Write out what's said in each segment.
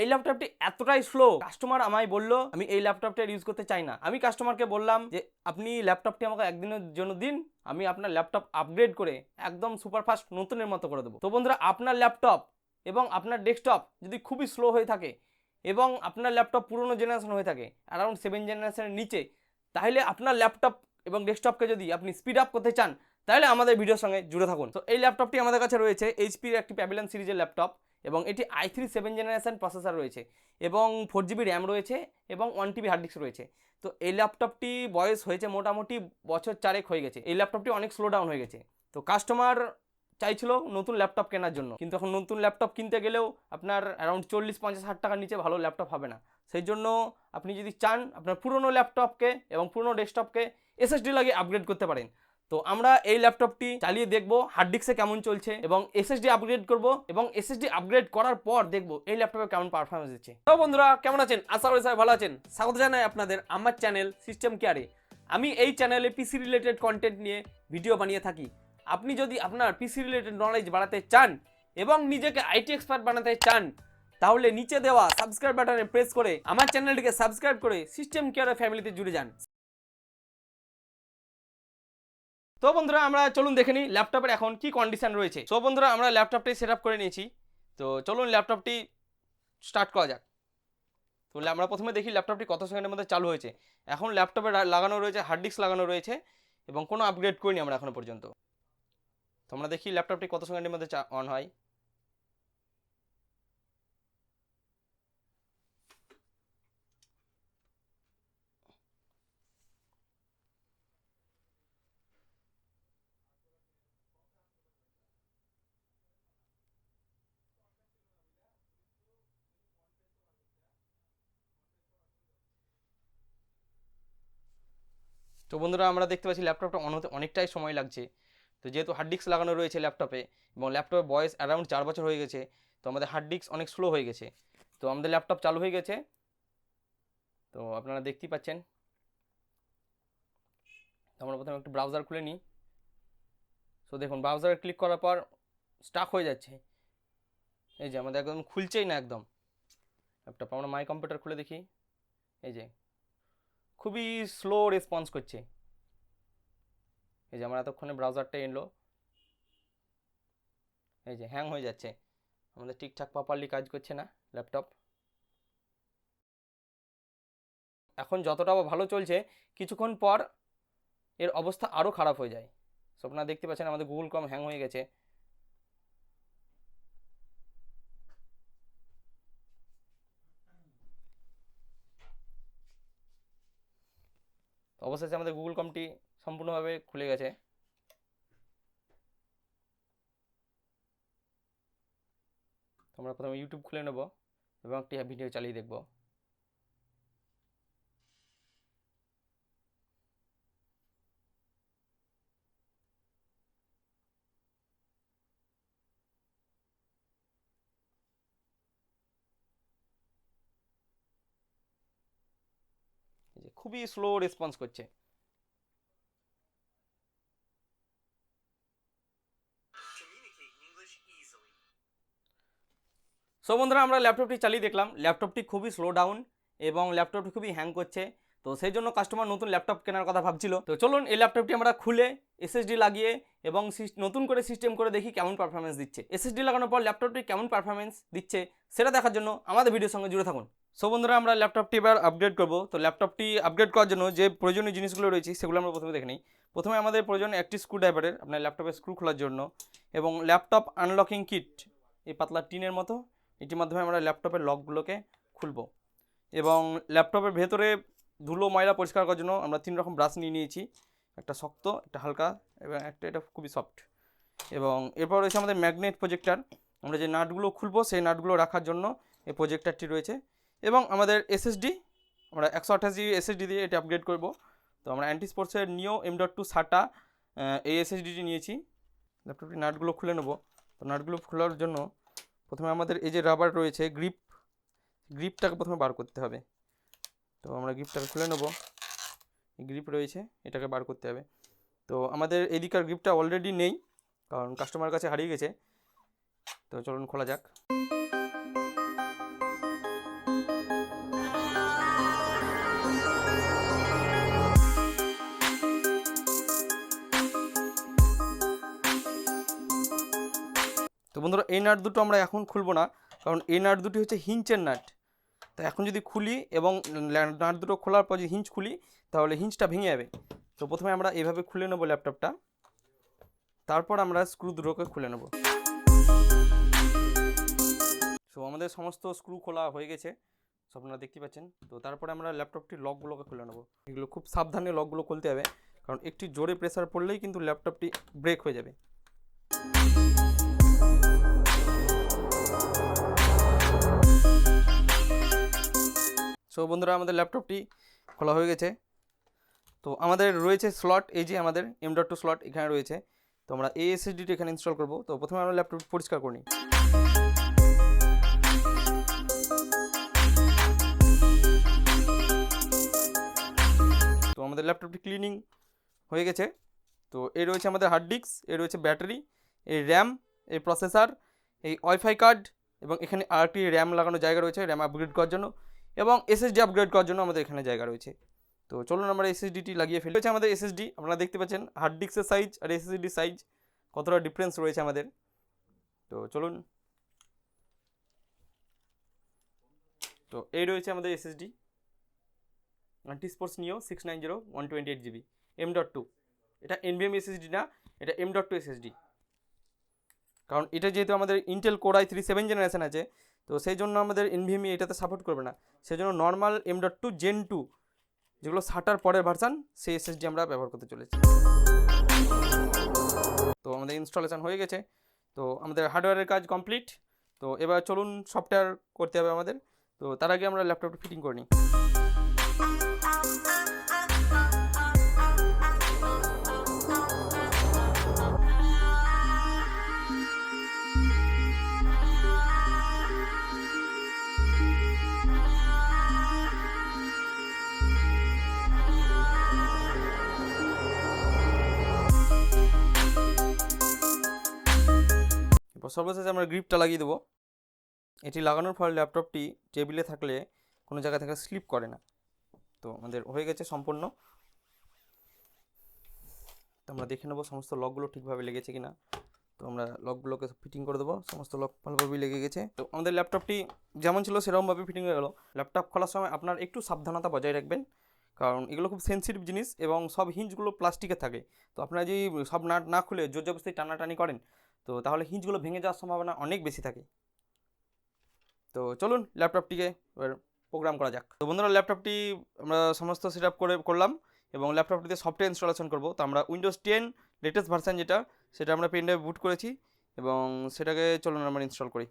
এই ল্যাপটপটি এতটাই স্লো, কাস্টমার আমায় বলল আমি এই ল্যাপটপটা ইউজ করতে চাই না। আমি কাস্টমারকে বললাম যে আপনি ল্যাপটপটি আমাকে একদিনের জন্য দিন, আমি আপনার ল্যাপটপ আপগ্রেড করে একদম সুপারফাস্ট নতুনের মতো করে দেবো। তো বন্ধুরা, আপনার ল্যাপটপ এবং আপনার ডেস্কটপ যদি খুবই স্লো হয়ে থাকে এবং আপনার ল্যাপটপ পুরনো জেনারেশন হয়ে থাকে অ্যারাউন্ড 7 জেনারেশনের নিচে, তাহলে আপনার ল্যাপটপ এবং ডেস্কটপকে যদি আপনি স্পিড আপ করতে চান তাহলে আমাদের ভিডিওর সঙ্গে জুড়ে থাকুন। তো এই ল্যাপটপটি আমাদের কাছে রয়েছে এইচপির একটি প্যাভিলিয়ন সিরিজের ল্যাপটপ এবং এটি i3 7 জেনারেশন প্রসেসর রয়েছে এবং 4GB র্যাম রয়েছে এবং 1TB হার্ড ডিস্ক রয়েছে। তো এই ল্যাপটপটি বয়স হয়েছে মোটামুটি বছর 4 হয়ে গেছে। এই ল্যাপটপটি অনেক স্লো ডাউন হয়ে গেছে। তো কাস্টমার চাইছিল নতুন ল্যাপটপ কেনার জন্য, কিন্তু এখন নতুন ল্যাপটপ কিনতে গেলেও আপনার অ্যারাউন্ড 40-50 টাকার নিচে ভালো ল্যাপটপ হবে না। সেই জন্য আপনি যদি চান আপনার পুরনো ল্যাপটপকে এবং পুরনো ডেস্কটপকে এসএসডি লাগিয়ে আপগ্রেড করতে পারেন। তো আমরা এই ল্যাপটপটি চালিয়ে দেখব হার্ড ডিস্কে কেমন চলছে এবং এসএসডি আপগ্রেড করব এবং এসএসডি আপগ্রেড করার পর দেখব এই ল্যাপটপে কেমন পারফরমেন্স দিচ্ছে। তো বন্ধুরা, কেমন আছেন? আশা করি সবাই ভালো আছেন। স্বাগত জানাই আপনাদের আমার চ্যানেল সিস্টেম কেয়ারে। আমি এই চ্যানেলে পিসি রিলেটেড কন্টেন্ট নিয়ে ভিডিও বানিয়ে থাকি। আপনি যদি আপনার পিসি রিলেটেড নলেজ বাড়াতে চান এবং নিজেকে আইটি এক্সপার্ট বানাতে চান, তাহলে নিচে দেওয়া সাবস্ক্রাইব বাটনে প্রেস করে আমার চ্যানেলটিকে সাবস্ক্রাইব করে সিস্টেম কেয়ারের ফ্যামিলিতে জুড়ে যান। তো বন্ধুরা, আমরা চলুন দেখে নিই ল্যাপটপের এখন কি কন্ডিশন রয়েছে। তো বন্ধুরা, আমরা ল্যাপটপটি সেট আপ করে নিয়েছি। তো চলুন ল্যাপটপটি স্টার্ট করা যাক। তো আমরা প্রথমে দেখি ল্যাপটপটি কত সেকেন্ডের মধ্যে চালু হয়েছে। এখন ল্যাপটপে লাগানো রয়েছে হার্ড ডিস্ক লাগানো রয়েছে এবং কোনো আপগ্রেড করিনি আমরা এখনো পর্যন্ত। তো আমরা দেখি ল্যাপটপটি কত সেকেন্ডের মধ্যে অন হয়। তো বন্ধুরা, আমরা দেখতে পাচ্ছি ল্যাপটপটা অন হতে অনেকটাই সময় লাগছে। তো যেহেতু হার্ড ডিস্ক লাগানো রয়েছে ল্যাপটপে এবং ল্যাপটপের বয়স অ্যারাউন্ড 4 বছর হয়ে গেছে, তো আমাদের হার্ড ডিস্ক অনেক স্লো হয়ে গেছে। তো আমাদের ল্যাপটপ চালু হয়ে গেছে, তো আপনারা দেখতেই পাচ্ছেন। তো আমরা প্রথমে একটু ব্রাউজার খুলে নিই। তো দেখুন, ব্রাউজারে ক্লিক করার পর স্টাক হয়ে যাচ্ছে। এই যে আমাদের একদম খুলছেই না একদম ল্যাপটপ। আমরা মাই কম্পিউটার খুলে দেখি, এই যে খুবই স্লো রেসপন্স করছে। এই যে আমার এতক্ষণে ব্রাউজারটা এলো, এই যে হ্যাং হয়ে যাচ্ছে, আমাদের ঠিকঠাক প্রপারলি কাজ করছে না ল্যাপটপ। এখন যতটা ভালো চলছে, কিছুক্ষণ পর এর অবস্থা আরও খারাপ হয়ে যায়। সো আপনারা দেখতে পাচ্ছেন আমাদের গুগল ক্রোম হ্যাং হয়ে গেছে। অবশেষে আমাদের গুগল ক্রোমটি সম্পূর্ণভাবে খুলে গেছে। আমরা প্রথমে ইউটিউব খুলে নেব এবং একটি ভিডিও চালিয়ে দেখব। এই যে খুবই স্লো রেসপন্স করছে। সো বন্ধুরা, আমরা ল্যাপটপটি চালিয়ে দেখলাম, ল্যাপটপটি খুবই স্লো ডাউন এবং ল্যাপটপটি খুবই হ্যাং করছে। তো সেই জন্য কাস্টমার নতুন ল্যাপটপ কেনার কথা ভাবছিল। তো চলুন এই ল্যাপটপটি আমরা খুলে এসএসডি লাগিয়ে এবং নতুন করে সিস্টেম করে দেখি কেমন পারফরমেন্স দিচ্ছে। এসএসডি লাগানোর পর ল্যাপটপটি কেমন পারফরমেন্স দিচ্ছে সেটা দেখার জন্য আমাদের ভিডিওর সঙ্গে জুড়ে থাকুন। সো বন্ধুরা, আমরা ল্যাপটপটি এবার আপগ্রেড করব। তো ল্যাপটপটি আপগ্রেড করার জন্য যে প্রয়োজনীয় জিনিসগুলো রয়েছে সেগুলো আমরা প্রথমে দেখে নিই। প্রথমে আমাদের প্রয়োজন একটি স্ক্রুড্রাইভারের, আপনার ল্যাপটপের স্ক্রু খোলার জন্য, এবং ল্যাপটপ আনলকিং কিট, এই পাতলা টিনের মতো, এটির মাধ্যমে আমরা ল্যাপটপের লকগুলোকে খুলব। এবং ল্যাপটপের ভেতরে ধুলো ময়লা পরিষ্কার করার জন্য আমরা 3 রকম ব্রাশ নিয়ে নিয়েছি, একটা শক্ত, একটা হালকা এবং একটা এটা খুবই সফট। এবং এরপর রয়েছে আমাদের ম্যাগনেট প্রজেক্টর, আমরা যে নাটগুলো খুলবো সেই নাটগুলো রাখার জন্য এই প্রজেক্টরটি রয়েছে। এবং আমাদের এসএসডি, আমরা 128GB এসএসডি দিয়ে এটা আপগ্রেড করব। তো আমরা অ্যান্টিস্পোর্টসের নিও M.2 SATA এই এসএসডিটি নিয়েছি। ল্যাপটপটি নাটগুলো খুলে নেব। তো নাটগুলো খোলার জন্য প্রথমে আমাদের এই যে রাবার রয়েছে গ্রিপটাকে প্রথমে বার করতে হবে। তো আমরা গ্রিপটাকে খুলে নেব। গ্রিপ রয়েছে, এটাকে বার করতে হবে। তো আমাদের এদিকার গ্রিপটা অলরেডি নেই, কারণ কাস্টমার কাছে হারিয়ে গেছে। তো চলুন খোলা যাক। বন্ধুরা এই নাট দুটো আমরা এখন খুলবো না, কারণ এই নাট দুটি হচ্ছে হিঞ্চের নাট। তো এখন যদি খুলি এবং নাট দুটো খোলার পর যদি হিঞ্চ খুলি তাহলে হিঞ্চটা ভেঙে যাবে। তো প্রথমে আমরা এইভাবে খুলে নেবো ল্যাপটপটা, তারপর আমরা স্ক্রু দুটোকে খুলে নেব। তো আমাদের সমস্ত স্ক্রু খোলা হয়ে গেছে, সব আপনারা দেখতে পাচ্ছেন। তো তারপরে আমরা ল্যাপটপটির লকগুলোকে খুলে নেব। এগুলো খুব সাবধানে লকগুলো খুলতে হবে, কারণ একটি জোরে প্রেসার পড়লেই কিন্তু ল্যাপটপটি ব্রেক হয়ে যাবে। সো বন্ধুরা আমাদের ল্যাপটপটি খোলা হয়ে গেছে। তো আমাদের রয়েছে স্লট, এই যে আমাদের M.2 স্লট এখানে রয়েছে। তো আমরা এই SSDটি এখানে ইনস্টল করব। তো প্রথমে আমরা ল্যাপটপ পরিষ্কার করি। তো আমাদের ল্যাপটপটি ক্লিনিং হয়ে গেছে। তো এই রয়েছে আমাদের হার্ড ডিস্ক, এই রয়েছে ব্যাটারি, এই র্যাম, এই প্রসেসর, এই ওয়াইফাই কার্ড, এবং এখানে আরেকটি র্যাম লাগানোর জায়গা রয়েছে র্যাম আপগ্রেড করার জন্য, এবং SSD আপগ্রেড করার জন্য আমাদের এখানে জায়গা রয়েছে। তো চলুন আমরা SSDটি লাগিয়ে ফেলি। রয়েছে আমাদের SSD, আপনারা দেখতে পাচ্ছেন হার্ড ডিস্কের সাইজ আর SSD সাইজ কতটা ডিফারেন্স রয়েছে আমাদের। তো চলুন, তো এই রয়েছে আমাদের SSD Anti-Sports Neo 690 128GB M.2। এটা NVMe SSD না, এটা M.2 SSD। কারণ এটা যেহেতু আমাদের ইন্টেল কোর i3 7 জেনারেশন আছে, তো সেই জন্য আমাদের NVMe এটাতে সাপোর্ট করবে না। সেই জন্য নর্মাল M.2 Gen 2 যেগুলো SATA পরের ভার্সান, সেই SSD আমরা ব্যবহার করতে চলেছি। তো আমাদের ইনস্টলেশন হয়ে গেছে। তো আমাদের হার্ডওয়্যারের কাজ কমপ্লিট। তো এবার চলুন সফটওয়্যার করতে হবে আমাদের। তো তার আগে আমরা ল্যাপটপটা ফিটিং করে নিই। সর্বশেষে আমরা গ্রিপটা লাগিয়ে দেবো। এটি লাগানোর ফলে ল্যাপটপটি টেবিলে থাকলে কোনো জায়গা থেকে স্লিপ করে না। তো আমাদের হয়ে গেছে সম্পূর্ণ। তো আমরা দেখে নেবো সমস্ত লকগুলো ঠিকভাবে লেগেছে কিনা। তো আমরা লকগুলোকে ফিটিং করে দেবো, সমস্ত লক ভালোভাবেই লেগে গেছে। তো আমাদের ল্যাপটপটি যেমন ছিল সেরকমভাবে ফিটিং হয়ে গেলো। ল্যাপটপ খোলার সময় আপনার একটু সাবধানতা বজায় রাখবেন, কারণ এগুলো খুব সেন্সিটিভ জিনিস এবং সব হিঞ্জগুলো প্লাস্টিকের থাকে। তো আপনারা যদি সব নাট না খুলে জোর জবরদস্তি টানাটানি করেন, তো তাহলে হিঞ্জগুলো ভেঙে যাওয়ার সম্ভাবনা অনেক বেশি থাকে। তো চলুন ল্যাপটপটিকে এবার প্রোগ্রাম করা যাক। তো বন্ধুরা ল্যাপটপটি আমরা সমস্ত সেট আপ করলাম এবং ল্যাপটপটিতে সফটওয়্যার ইনস্টলেশন করব। তো আমরা উইন্ডোজ 10 লেটেস্ট ভার্সান সেটা আমরা পেন ড্রাইভ বুট করেছি এবং সেটাকে চলুন আমরা ইনস্টল করি।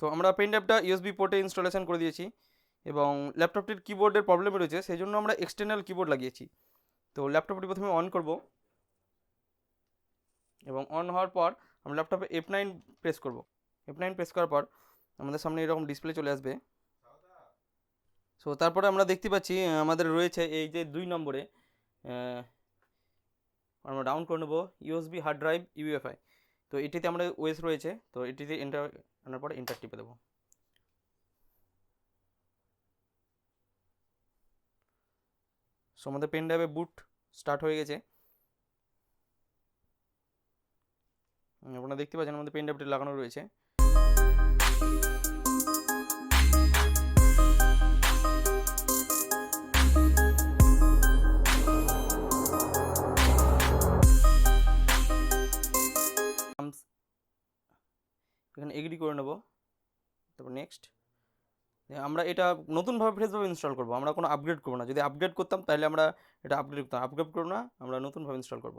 তো আমরা পেন ড্রাইভটা USB পোর্টে ইনস্টলেশন করে দিয়েছি এবং ল্যাপটপটির কিবোর্ডের প্রবলেম রয়েছে, সেই জন্য আমরা এক্সটার্নাল কিবোর্ড লাগিয়েছি। তো ল্যাপটপটি প্রথমে অন করব এবং অন হওয়ার পর আমরা ল্যাপটপে F9 প্রেস করব। F9 প্রেস করার পর আমাদের সামনে এরকম ডিসপ্লে চলে আসবে। সো তারপরে আমরা দেখতে পাচ্ছি আমাদের রয়েছে এই যে 2 নম্বরে আমরা ডাউন করে নেব USB হার্ড ড্রাইভ UEFI। তো এটিতে আমরা ওএস রয়েছে, তো এটিতে এন্টার আনার পরে এন্টার টিপে দেবো। সো আমাদের পেন ড্রাইভে বুট স্টার্ট হয়ে গেছে। আপনারা দেখতে পাচ্ছেন আমাদের পেন ড্রাইভটি লাগানো রয়েছে। এখানে এগ্রি করে নেব, তারপর নেক্সট। আমরা এটা নতুনভাবে ফ্রেশভাবে ইনস্টল করব, আমরা কোনো আপগ্রেড করবো না। যদি আপগ্রেড করতাম তাহলে আমরা এটা আপগ্রেড করতাম, আপগ্রেড করবো না, আমরা নতুনভাবে ইনস্টল করব।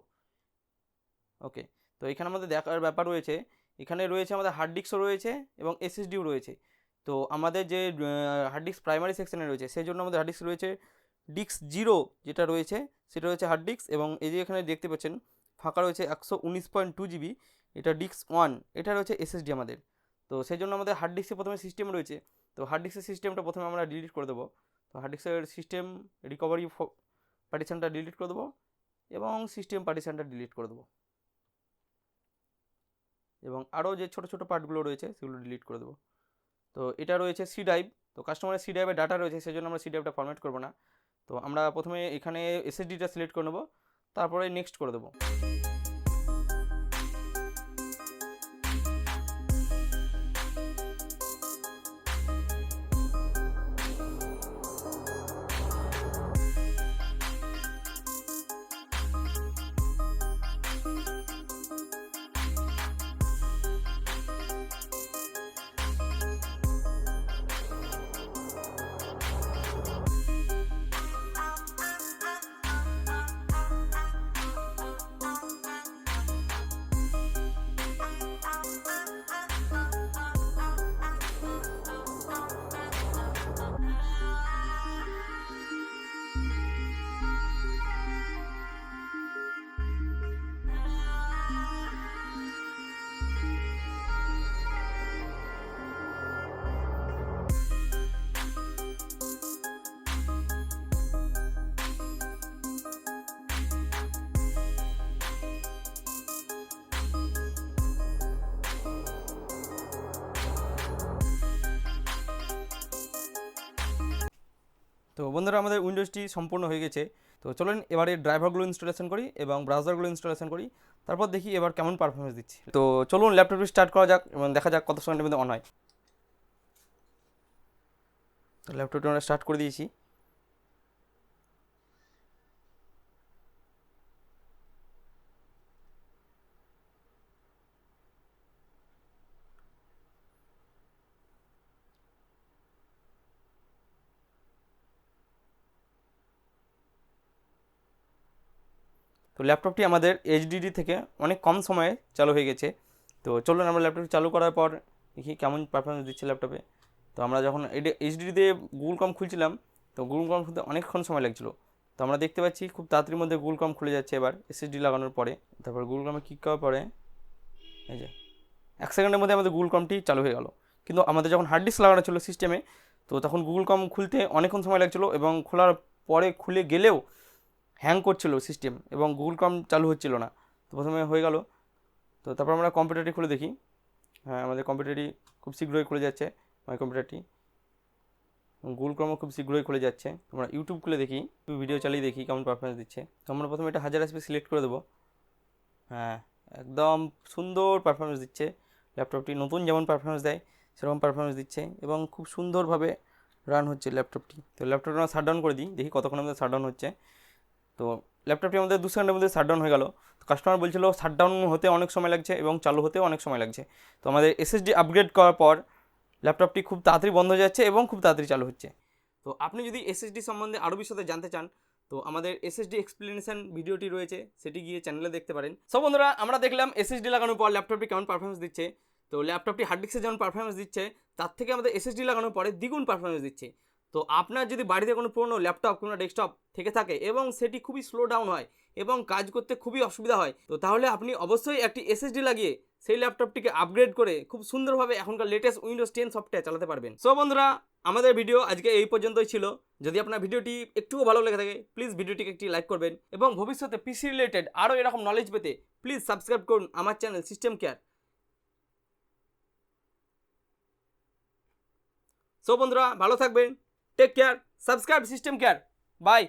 ওকে, তো এখানে আমাদের দেখার ব্যাপার রয়েছে, এখানে রয়েছে আমাদের হার্ড ডিস্কও রয়েছে এবং SSDও রয়েছে। তো আমাদের যে হার্ড ডিস্ক প্রাইমারি সেকশনে রয়েছে সেই জন্য আমাদের হার্ড ডিস্ক রয়েছে ডিস্ক 0 যেটা রয়েছে সেটা রয়েছে হার্ড ডিস্ক, এবং এই যে এখানে দেখতে পাচ্ছেন ফাঁকা রয়েছে 119.2 GB, এটা ডিস্ক 1, এটা রয়েছে SSD আমাদের। তো সেই জন্য আমাদের হার্ড ডিস্কে প্রথমে সিস্টেম রয়েছে। তো হার্ড ডিস্কের সিস্টেমটা প্রথমে আমরা ডিলিট করে দেবো। তো হার্ড ডিস্কের সিস্টেম রিকভারি পার্টিশনটা ডিলিট করে দেবো এবং সিস্টেম পার্টিশনটা ডিলিট করে দেবো, এবং আরও যে ছোটো ছোটো পার্টগুলো রয়েছে সেগুলো ডিলিট করে দেবো। তো এটা রয়েছে সি ড্রাইভ। তো কাস্টমারের সি ড্রাইভে ডাটা রয়েছে, সেই জন্য আমরা সি ড্রাইভটা ফরম্যাট করবো না। তো আমরা প্রথমে এখানে SSDটা সিলেক্ট করে নেবো, তারপরে নেক্সট করে দেবো। তো বন্ধুরা আমাদের উইন্ডোজটি সম্পূর্ণ হয়ে গেছে। তো চলুন এবারে ড্রাইভারগুলো ইনস্টলেশন করি এবং ব্রাউজারগুলো ইনস্টলেশন করি, তারপর দেখি এবার কেমন পারফরমেন্স দিচ্ছে। তো চলুন ল্যাপটপটি স্টার্ট করা যাক এবং দেখা যাক কত সেকেন্ডের মধ্যে অন হয়। তো ল্যাপটপটি আমরা স্টার্ট করে দিয়েছি। তো ল্যাপটপটি আমাদের এইচডিডি থেকে অনেক কম সময়ে চালু হয়ে গেছে। তো চলুন আমরা ল্যাপটপটি চালু করার পর দেখি কেমন পারফরমেন্স দিচ্ছে ল্যাপটপে। তো আমরা যখন এইচডিডি দিয়ে গুগল ক্রোম খুলছিলাম, তো গুগল ক্রোম খুলতে অনেকক্ষণ সময় লাগছিলো। তো আমরা দেখতে পাচ্ছি খুব তাড়াতাড়ির মধ্যে গুগল ক্রোম খুলে যাচ্ছে এবার এসএসডি লাগানোর পরে। তারপর গুগল ক্রোমে ক্লিক করার পরে এই যে 1 সেকেন্ডের মধ্যে আমাদের গুগল ক্রোমটি চালু হয়ে গেল। কিন্তু আমাদের যখন হার্ড ডিস্ক লাগানো ছিল সিস্টেমে, তো তখন গুগল ক্রোম খুলতে অনেকক্ষণ সময় লাগছিলো এবং খোলার পরে খুলে গেলেও হ্যাং করছিল সিস্টেম এবং গুগল ক্রোম চালু হচ্ছিল না। তো প্রথমে হয়ে গেল। তো তারপর আমরা কম্পিউটারটি খুলে দেখি। হ্যাঁ, আমাদের কম্পিউটারটি খুব শীঘ্রই খুলে যাচ্ছে। আমার কম্পিউটারটি গুগল ক্রোমও খুব শীঘ্রই খুলে যাচ্ছে। আমরা ইউটিউব খুলে দেখি, ভিডিও চালিয়ে দেখি কেমন পারফরমেন্স দিচ্ছে। তো আমরা প্রথমে এটা 1000 এসপি সিলেক্ট করে দেবো। হ্যাঁ, একদম সুন্দর পারফরমেন্স দিচ্ছে ল্যাপটপটি। নতুন যেমন পারফরমেন্স দেয় সেরকম পারফরমেন্স দিচ্ছে এবং খুব সুন্দরভাবে রান হচ্ছে ল্যাপটপটি। তো ল্যাপটপটা আমরা শাটডাউন করে দিই, দেখি কতক্ষণ আমাদের শাটডাউন হচ্ছে। তো ল্যাপটপটি আমাদের 2 সেকেন্ডের মধ্যে শাটডাউন হয়ে গেল। তো কাস্টমার বলছিল শাটডাউন হতে অনেক সময় লাগছে এবং চালু হতেও অনেক সময় লাগছে। তো আমাদের এসএসডি আপগ্রেড করার পর ল্যাপটপটি খুব তাড়াতাড়ি বন্ধ হয়ে যাচ্ছে এবং খুব তাড়াতাড়ি চালু হচ্ছে। তো আপনি যদি এসএসডি সম্বন্ধে আরও বিশদে জানতে চান, তো আমাদের এসএসডি এক্সপ্লেনেশন ভিডিওটি রয়েছে, সেটি গিয়ে চ্যানেলে দেখতে পারেন। সব বন্ধুরা আমরা দেখলাম এসএসডি লাগানোর পর ল্যাপটপটি কেমন পারফরমেন্স দিচ্ছে। তো ল্যাপটপটি হার্ড ডিস্কে যেমন পারফরমেন্স দিচ্ছে, তার থেকে আমাদের এসএসডি লাগানোর পরে দ্বিগুণ পারফরমেন্স দিচ্ছে। তো আপনার যদি বাড়িতে কোনো পুরনো ল্যাপটপ কিংবা ডেস্কটপ থেকে থাকে এবং সেটি খুবই স্লো ডাউন হয় এবং কাজ করতে খুবই অসুবিধা হয়, তো তাহলে আপনি অবশ্যই একটি এসএসডি লাগিয়ে সেই ল্যাপটপটিকে আপগ্রেড করে খুব সুন্দরভাবে এখনকার লেটেস্ট উইন্ডোজ 10 সফটওয়্যার চালাতে পারবেন। সো বন্ধুরা আমাদের ভিডিও আজকে এই পর্যন্তই ছিল। যদি আপনার ভিডিওটি একটুও ভালো লেগে থাকে প্লিজ ভিডিওটিকে একটি লাইক করবেন এবং ভবিষ্যতে পিসি রিলেটেড আরও এরকম নলেজ পেতে প্লিজ সাবস্ক্রাইব করুন আমার চ্যানেল সিস্টেম কেয়ার। সো বন্ধুরা ভালো থাকবেন, take care, subscribe system care, by.